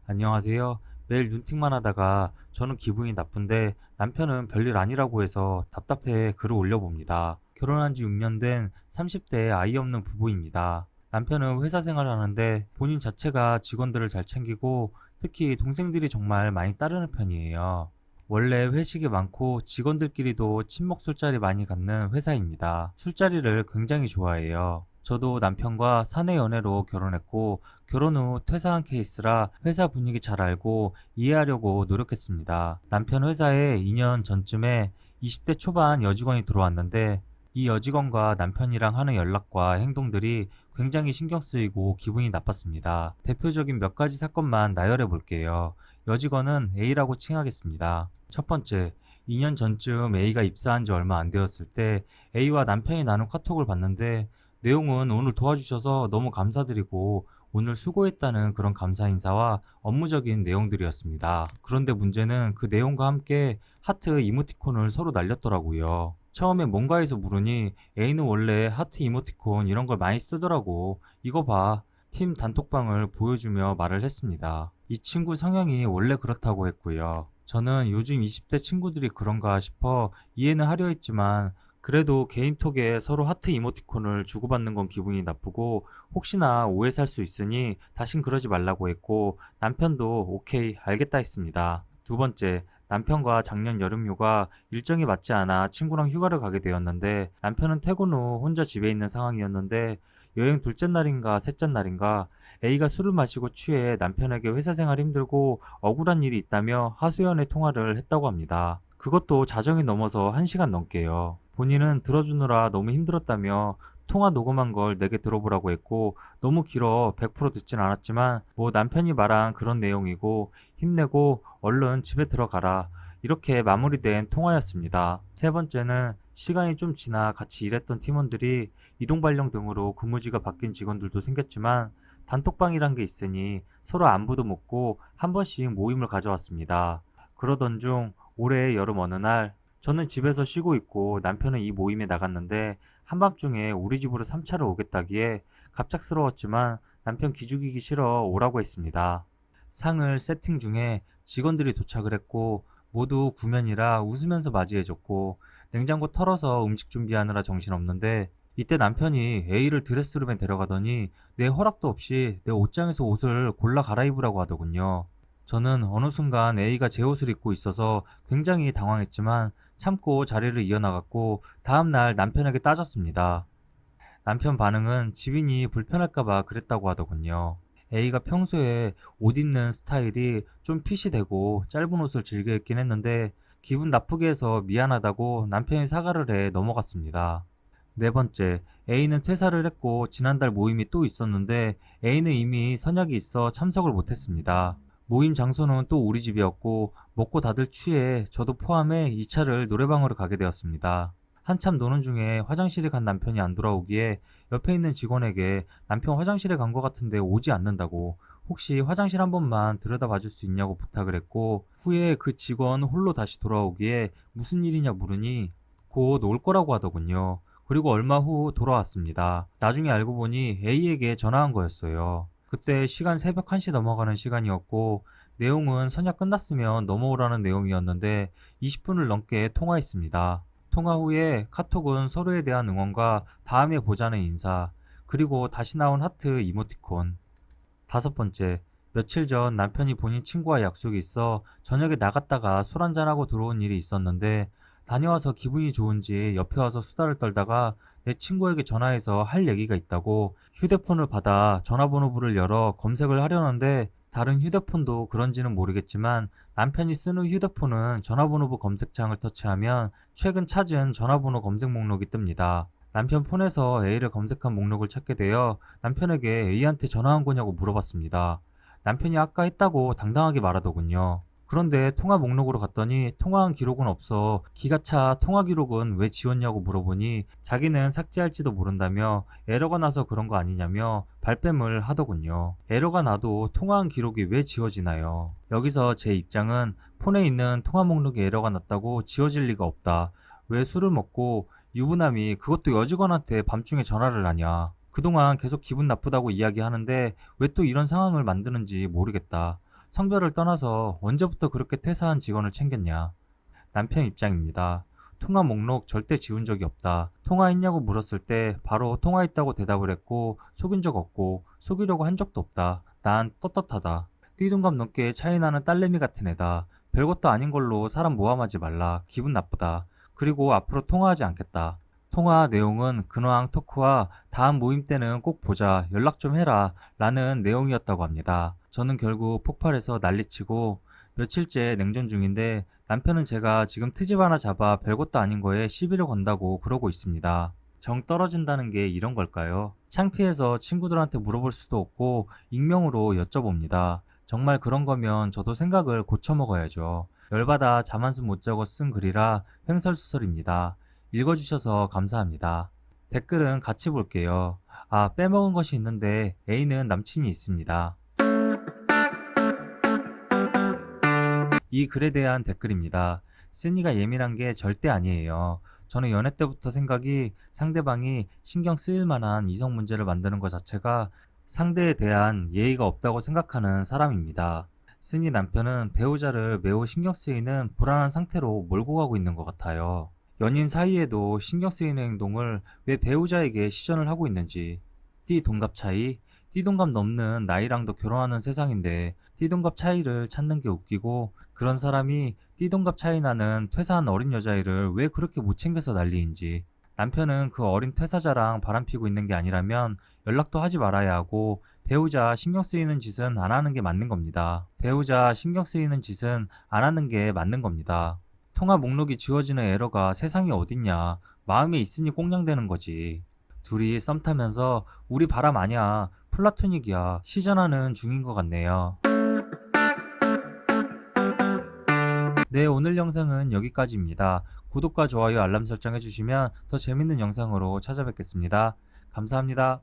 안녕하세요. 매일 눈팅만 하다가 저는 기분이 나쁜데 남편은 별일 아니라고 해서 답답해 글을 올려봅니다. 결혼한 지 6년 된 30대 아이 없는 부부입니다. 남편은 회사 생활을 하는데 본인 자체가 직원들을 잘 챙기고 특히 동생들이 정말 많이 따르는 편이에요. 원래 회식이 많고 직원들끼리도 친목 술자리 많이 갖는 회사입니다. 술자리를 굉장히 좋아해요. 저도 남편과 사내 연애로 결혼했고 결혼 후 퇴사한 케이스라 회사 분위기 잘 알고 이해하려고 노력했습니다. 남편 회사에 2년 전쯤에 20대 초반 여직원이 들어왔는데 이 여직원과 남편이랑 하는 연락과 행동들이 굉장히 신경 쓰이고 기분이 나빴습니다. 대표적인 몇 가지 사건만 나열해 볼게요. 여직원은 A라고 칭하겠습니다. 첫 번째, 2년 전쯤 A가 입사한 지 얼마 안 되었을 때 A와 남편이 나눈 카톡을 봤는데 내용은 오늘 도와주셔서 너무 감사드리고 오늘 수고했다는 그런 감사 인사와 업무적인 내용들이었습니다. 그런데 문제는 그 내용과 함께 하트 이모티콘을 서로 날렸더라고요. 처음에 뭔가 해서 물으니 A는 원래 하트 이모티콘 이런 걸 많이 쓰더라고. 이거 봐. 팀 단톡방을 보여주며 말을 했습니다. 이 친구 성향이 원래 그렇다고 했고요. 저는 요즘 20대 친구들이 그런가 싶어 이해는 하려 했지만 그래도 개인톡에 서로 하트 이모티콘을 주고받는 건 기분이 나쁘고 혹시나 오해 살 수 있으니 다신 그러지 말라고 했고 남편도 오케이 알겠다 했습니다. 두 번째, 남편과 작년 여름 휴가 일정이 맞지 않아 친구랑 휴가를 가게 되었는데 남편은 퇴근 후 혼자 집에 있는 상황이었는데 여행 둘째 날인가 셋째 날인가 A가 술을 마시고 취해 남편에게 회사 생활 힘들고 억울한 일이 있다며 하소연의 통화를 했다고 합니다. 그것도 자정이 넘어서 1시간 넘게요. 본인은 들어주느라 너무 힘들었다며 통화 녹음한 걸 내게 들어보라고 했고 너무 길어 100% 듣진 않았지만 뭐 남편이 말한 그런 내용이고 힘내고 얼른 집에 들어가라 이렇게 마무리된 통화였습니다. 세 번째는 시간이 좀 지나 같이 일했던 팀원들이 이동 발령 등으로 근무지가 바뀐 직원들도 생겼지만 단톡방이란 게 있으니 서로 안부도 묻고 한 번씩 모임을 가져왔습니다. 그러던 중 올해 여름 어느 날 저는 집에서 쉬고 있고 남편은 이 모임에 나갔는데 한밤중에 우리 집으로 3차를 오겠다기에 갑작스러웠지만 남편 기죽이기 싫어 오라고 했습니다. 상을 세팅 중에 직원들이 도착을 했고 모두 구면이라 웃으면서 맞이해줬고 냉장고 털어서 음식 준비하느라 정신없는데 이때 남편이 A를 드레스룸에 데려가더니 내 허락도 없이 내 옷장에서 옷을 골라 갈아입으라고 하더군요. 저는 어느 순간 A가 제 옷을 입고 있어서 굉장히 당황했지만 참고 자리를 이어나갔고 다음날 남편에게 따졌습니다. 남편 반응은 집인이 불편할까봐 그랬다고 하더군요. A가 평소에 옷 입는 스타일이 좀 핏이 되고 짧은 옷을 즐겨 입긴 했는데 기분 나쁘게 해서 미안하다고 남편이 사과를 해 넘어갔습니다. 네 번째, A는 퇴사를 했고 지난달 모임이 또 있었는데 A는 이미 선약이 있어 참석을 못했습니다. 모임 장소는 또 우리 집이었고 먹고 다들 취해 저도 포함해 2차를 노래방으로 가게 되었습니다. 한참 노는 중에 화장실에 간 남편이 안 돌아오기에 옆에 있는 직원에게 남편 화장실에 간 것 같은데 오지 않는다고 혹시 화장실 한 번만 들여다봐 줄 수 있냐고 부탁을 했고 후에 그 직원 홀로 다시 돌아오기에 무슨 일이냐 물으니 곧 올 거라고 하더군요. 그리고 얼마 후 돌아왔습니다. 나중에 알고 보니 A에게 전화한 거였어요. 그때 시간 새벽 1시 넘어가는 시간이었고 내용은 선약 끝났으면 넘어오라는 내용이었는데 20분을 넘게 통화했습니다. 통화 후에 카톡은 서로에 대한 응원과 다음에 보자는 인사, 그리고 다시 나온 하트 이모티콘. 다섯 번째, 며칠 전 남편이 본인 친구와 약속이 있어 저녁에 나갔다가 술 한잔하고 들어온 일이 있었는데 다녀와서 기분이 좋은지 옆에 와서 수다를 떨다가 내 친구에게 전화해서 할 얘기가 있다고 휴대폰을 받아 전화번호부를 열어 검색을 하려는데 다른 휴대폰도 그런지는 모르겠지만 남편이 쓰는 휴대폰은 전화번호부 검색창을 터치하면 최근 찾은 전화번호 검색 목록이 뜹니다. 남편 폰에서 A를 검색한 목록을 찾게 되어 남편에게 A한테 전화한 거냐고 물어봤습니다. 남편이 아까 했다고 당당하게 말하더군요. 그런데 통화 목록으로 갔더니 통화한 기록은 없어 기가 차 통화 기록은 왜 지웠냐고 물어보니 자기는 삭제할지도 모른다며 에러가 나서 그런 거 아니냐며 발뺌을 하더군요. 에러가 나도 통화한 기록이 왜 지워지나요? 여기서 제 입장은 폰에 있는 통화 목록에 에러가 났다고 지워질 리가 없다. 왜 술을 먹고 유부남이 그것도 여직원한테 밤중에 전화를 하냐. 그동안 계속 기분 나쁘다고 이야기하는데 왜 또 이런 상황을 만드는지 모르겠다. 성별을 떠나서 언제부터 그렇게 퇴사한 직원을 챙겼냐. 남편 입장입니다. 통화 목록 절대 지운 적이 없다. 통화했냐고 물었을 때 바로 통화했다고 대답을 했고 속인 적 없고 속이려고 한 적도 없다. 난 떳떳하다. 띠동갑 넘게 차이 나는 딸내미 같은 애다. 별것도 아닌 걸로 사람 모함하지 말라. 기분 나쁘다. 그리고 앞으로 통화하지 않겠다. 통화 내용은 근황 토크와 다음 모임 때는 꼭 보자, 연락 좀 해라 라는 내용이었다고 합니다. 저는 결국 폭발해서 난리치고 며칠째 냉전 중인데 남편은 제가 지금 트집 하나 잡아 별것도 아닌 거에 시비를 건다고 그러고 있습니다. 정 떨어진다는 게 이런 걸까요? 창피해서 친구들한테 물어볼 수도 없고 익명으로 여쭤봅니다. 정말 그런 거면 저도 생각을 고쳐 먹어야죠. 열받아 잠 한숨 못 자고 쓴 글이라 횡설수설입니다. 읽어주셔서 감사합니다. 댓글은 같이 볼게요. 아, 빼먹은 것이 있는데 A는 남친이 있습니다. 이 글에 대한 댓글입니다. 쓰니가 예민한 게 절대 아니에요. 저는 연애 때부터 생각이 상대방이 신경 쓰일 만한 이성 문제를 만드는 것 자체가 상대에 대한 예의가 없다고 생각하는 사람입니다. 쓰니 남편은 배우자를 매우 신경 쓰이는 불안한 상태로 몰고 가고 있는 것 같아요. 연인 사이에도 신경 쓰이는 행동을 왜 배우자에게 시전을 하고 있는지. 띠동갑 차이? 띠동갑 넘는 나이랑도 결혼하는 세상인데 띠동갑 차이를 찾는 게 웃기고 그런 사람이 띠동갑 차이 나는 퇴사한 어린 여자애를 왜 그렇게 못 챙겨서 난리인지. 남편은 그 어린 퇴사자랑 바람피고 있는 게 아니라면 연락도 하지 말아야 하고 배우자 신경 쓰이는 짓은 안 하는 게 맞는 겁니다. 배우자 신경 쓰이는 짓은 안 하는 게 맞는 겁니다. 통화 목록이 지워지는 에러가 세상에 어딨냐. 마음에 있으니 꽁냥대는 거지. 둘이 썸 타면서 우리 바람 아냐. 플라토닉이야. 시전하는 중인 것 같네요. 네, 오늘 영상은 여기까지입니다. 구독과 좋아요 알람 설정 해주시면 더 재밌는 영상으로 찾아뵙겠습니다. 감사합니다.